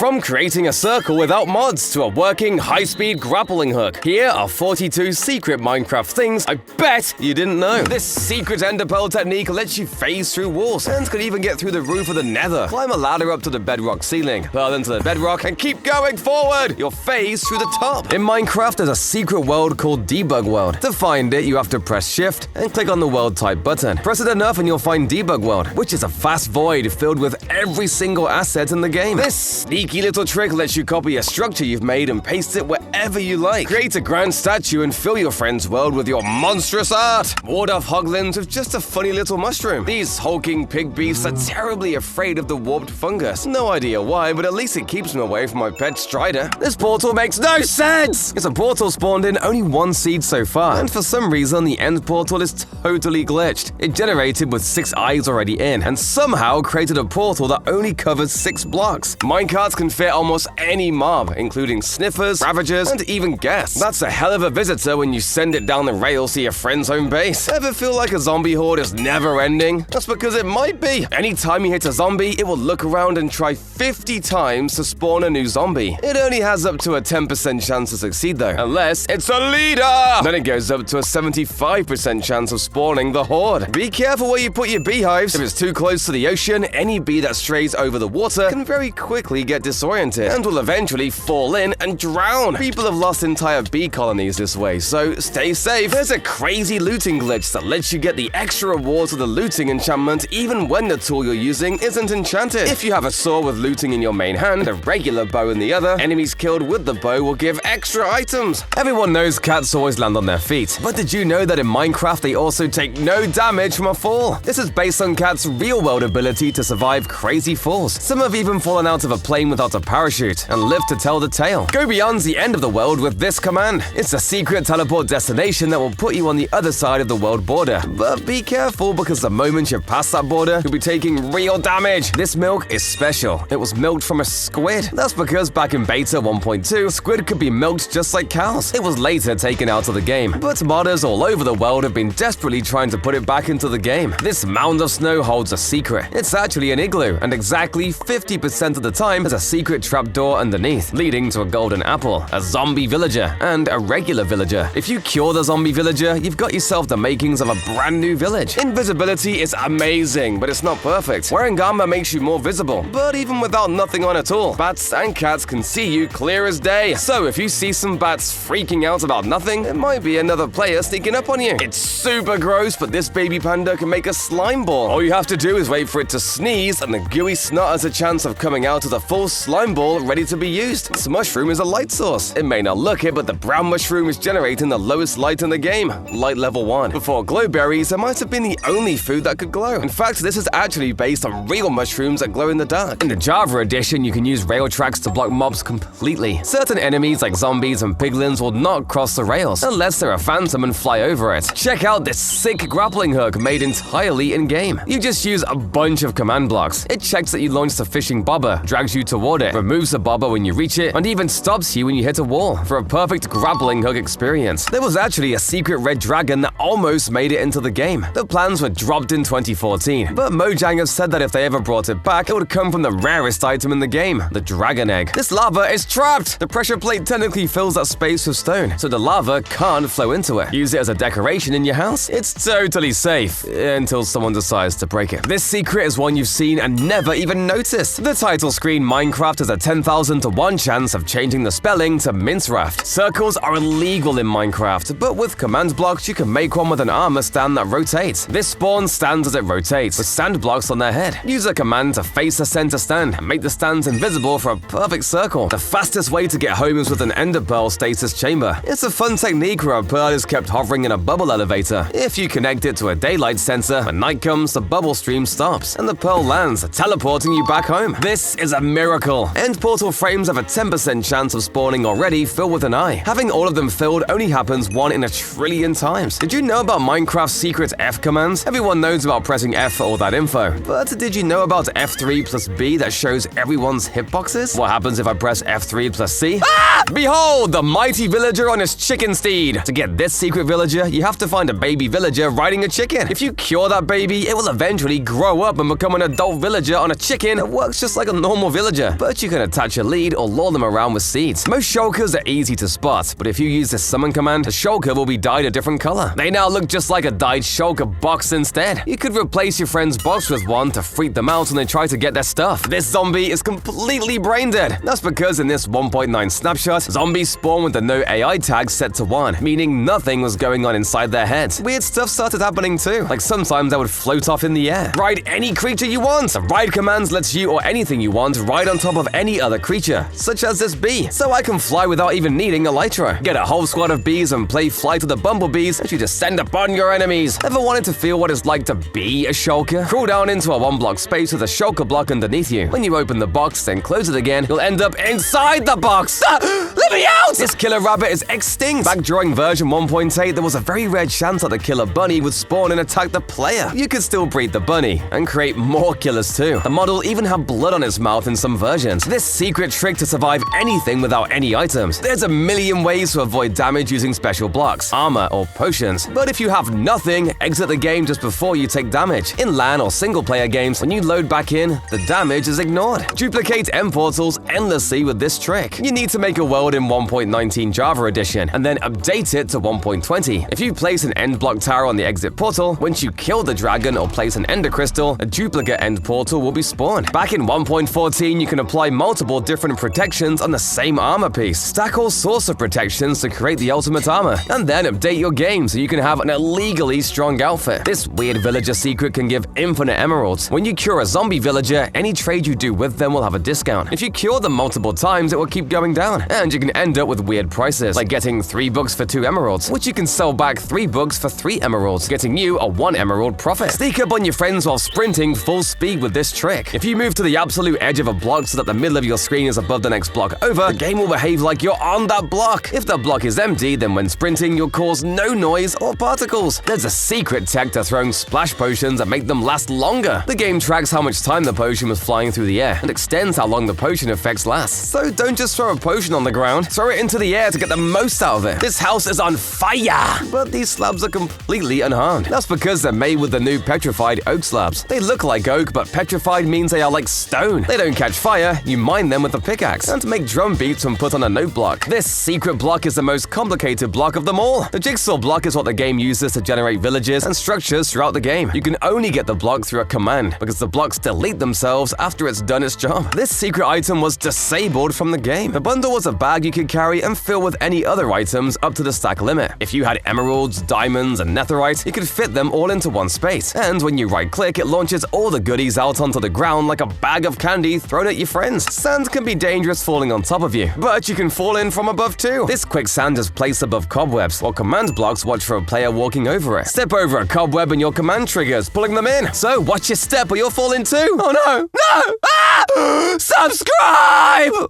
From creating a circle without mods to a working high-speed grappling hook, here are 42 secret Minecraft things I bet you didn't know. This secret ender pearl technique lets you phase through walls and could even get through the roof of the nether. Climb a ladder up to the bedrock ceiling, pearl into the bedrock, and keep going forward. You'll phase through the top. In Minecraft, there's a secret world called Debug World. To find it, you have to press Shift and click on the world type button. Press it enough and you'll find Debug World, which is a vast void filled with every single asset in the game. This sneaky little trick lets you copy a structure you've made and paste it wherever you like. Create a grand statue and fill your friend's world with your monstrous art. Ward off hoglins with just a funny little mushroom. These hulking pig beasts are terribly afraid of the warped fungus. No idea why, but at least it keeps them away from my pet Strider. This portal makes no sense! It's a portal spawned in only one seed so far, and for some reason the end portal is totally glitched. It generated with 6 eyes already in, and somehow created a portal that only covers 6 blocks. Minecarts can fit almost any mob, including sniffers, ravagers, and even guests. That's a hell of a visitor when you send it down the rails to your friend's home base. Ever feel like a zombie horde is never ending? That's because it might be. Anytime you hit a zombie, it will look around and try 50 times to spawn a new zombie. It only has up to a 10% chance to succeed though, unless it's a leader! Then it goes up to a 75% chance of spawning the horde. Be careful where you put your beehives. If it's too close to the ocean, any bee that strays over the water can very quickly get disoriented and will eventually fall in and drown. People have lost entire bee colonies this way, so stay safe. There's a crazy looting glitch that lets you get the extra rewards of the looting enchantment even when the tool you're using isn't enchanted. If you have a saw with looting in your main hand, a regular bow in the other, enemies killed with the bow will give extra items. Everyone knows cats always land on their feet, but did you know that in Minecraft they also take no damage from a fall? This is based on cats' real-world ability to survive crazy falls. Some have even fallen out of a plane without a parachute and lived to tell the tale. Go beyond the end of the world with this command. It's a secret teleport destination that will put you on the other side of the world border. But be careful, because the moment you pass that border, you'll be taking real damage. This milk is special. It was milked from a squid. That's because back in beta 1.2, squid could be milked just like cows. It was later taken out of the game, but modders all over the world have been desperately trying to put it back into the game. This mound of snow holds a secret. It's actually an igloo, and exactly 50% of the time there's a secret trapdoor underneath, leading to a golden apple, a zombie villager, and a regular villager. If you cure the zombie villager, you've got yourself the makings of a brand new village. Invisibility is amazing, but it's not perfect. Wearing armor makes you more visible, but even without nothing on at all, bats and cats can see you clear as day. So if you see some bats freaking out about nothing, it might be another player sneaking up on you. It's super gross, but this baby panda can make a slime ball. All you have to do is wait for it to sneeze, and the gooey snot has a chance of coming out as a full slime ball ready to be used. This mushroom is a light source. It may not look it, but the brown mushroom is generating the lowest light in the game, light level 1. Before glowberries, it might have been the only food that could glow. In fact, this is actually based on real mushrooms that glow in the dark. In the Java edition, you can use rail tracks to block mobs completely. Certain enemies like zombies and piglins will not cross the rails unless they're a phantom and fly over it. Check out this sick grappling hook made entirely in-game. You just use a bunch of command blocks. It checks that you launched a fishing bobber, drags you toward it, removes the bobber when you reach it, and even stops you when you hit a wall for a perfect grappling hook experience. There was actually a secret red dragon that almost made it into the game. The plans were dropped in 2014, but Mojang have said that if they ever brought it back, it would come from the rarest item in the game, the dragon egg. This lava is trapped! The pressure plate technically fills that space with stone, so the lava can't flow into it. Use it as a decoration in your house. It's totally safe, until someone decides to break it. This secret is one you've seen and never even noticed. The title screen Minecraft has a 10,000 to 1 chance of changing the spelling to Minceraft. Circles are illegal in Minecraft, but with command blocks you can make one with an armor stand that rotates. This spawn stands as it rotates, with sand blocks on their head. Use a command to face the center stand and make the stands invisible for a perfect circle. The fastest way to get home is with an ender pearl stasis chamber. It's a fun technique where a pearl is kept hovering in a bubble elevator. If you connect it to a daylight sensor, when night comes, the bubble stream stops, and the pearl lands, teleporting you back home. This is a miracle. End portal frames have a 10% chance of spawning already filled with an eye. Having all of them filled only happens 1 in a trillion times. Did you know about Minecraft's secret F commands? Everyone knows about pressing F for all that info, but did you know about F3 plus B that shows everyone's hitboxes? What happens if I press F3 plus C? Ah! Behold, the mighty villager on his chicken steed. To get this secret villager, you have to find a baby villager riding a chicken. If you cure that baby, it will eventually grow up and become an adult villager on a chicken that works just like a normal villager. creature, but you can attach a lead or lure them around with seeds. Most shulkers are easy to spot, but if you use this summon command, the shulker will be dyed a different color. They now look just like a dyed shulker box instead. You could replace your friend's box with one to freak them out when they try to get their stuff. This zombie is completely brain dead. That's because in this 1.9 snapshot, zombies spawn with the no AI tag set to 1, meaning nothing was going on inside their heads. Weird stuff started happening too, like sometimes they would float off in the air. Ride any creature you want. The ride commands lets you or anything you want ride on top of any other creature, such as this bee, so I can fly without even needing elytra. Get a whole squad of bees and play fly to the bumblebees as you descend upon your enemies. Ever wanted to feel what it's like to be a shulker? Crawl down into a 1-block space with a shulker block underneath you. When you open the box, then close it again, you'll end up inside the box. Let me out! This killer rabbit is extinct. Back during version 1.8, there was a very rare chance that the killer bunny would spawn and attack the player. You could still breed the bunny and create more killers too. The model even had blood on its mouth in some versions. This secret trick to survive anything without any items. There's a million ways to avoid damage using special blocks, armor, or potions. But if you have nothing, exit the game just before you take damage. In LAN or single-player games, when you load back in, the damage is ignored. Duplicate end portals endlessly with this trick. You need to make a world in 1.19 Java Edition, and then update it to 1.20. If you place an end block tower on the exit portal, once you kill the dragon or place an ender crystal, a duplicate end portal will be spawned. Back in 1.14, you can apply multiple different protections on the same armor piece. Stack all sorts of protections to create the ultimate armor, and then update your game so you can have an illegally strong outfit. This weird villager secret can give infinite emeralds. When you cure a zombie villager, any trade you do with them will have a discount. If you cure them multiple times, it will keep going down, and you can end up with weird prices, like getting 3 books for 2 emeralds, which you can sell back 3 books for 3 emeralds, getting you a 1 emerald profit. Sneak up on your friends while sprinting full speed with this trick. If you move to the absolute edge of a block so that the middle of your screen is above the next block over, the game will behave like you're on that block. If the block is empty, then when sprinting, you'll cause no noise or particles. There's a secret tech to throwing splash potions and make them last longer. The game tracks how much time the potion was flying through the air and extends how long the potion effects last. So don't just throw a potion on the ground, throw it into the air to get the most out of it. This house is on fire! But these slabs are completely unharmed. That's because they're made with the new Petrified oak slabs. They look like oak, but petrified means they are like stone. They don't catch fire, you mine them with a pickaxe, and to make drum beats when put on a note block. This secret block is the most complicated block of them all. The Jigsaw block is what the game uses to generate villages and structures throughout the game. You can only get the block through a command, because the blocks delete themselves after it's done its job. This secret item was disabled from the game. The bundle was a bag you could carry and fill with any other items up to the stack limit. If you had emeralds, diamonds, and netherite, you could fit them all into one space. And when you right-click, it launches all the goodies out onto the ground like a bag of candy thrown at your friends. Sand can be dangerous falling on top of you, but you can fall in from above too. This quicksand is placed above cobwebs, while command blocks watch for a player walking over it. Step over a cobweb and your command triggers, pulling them in. So watch your step or you'll fall in too. Oh no! No! Ah! Subscribe!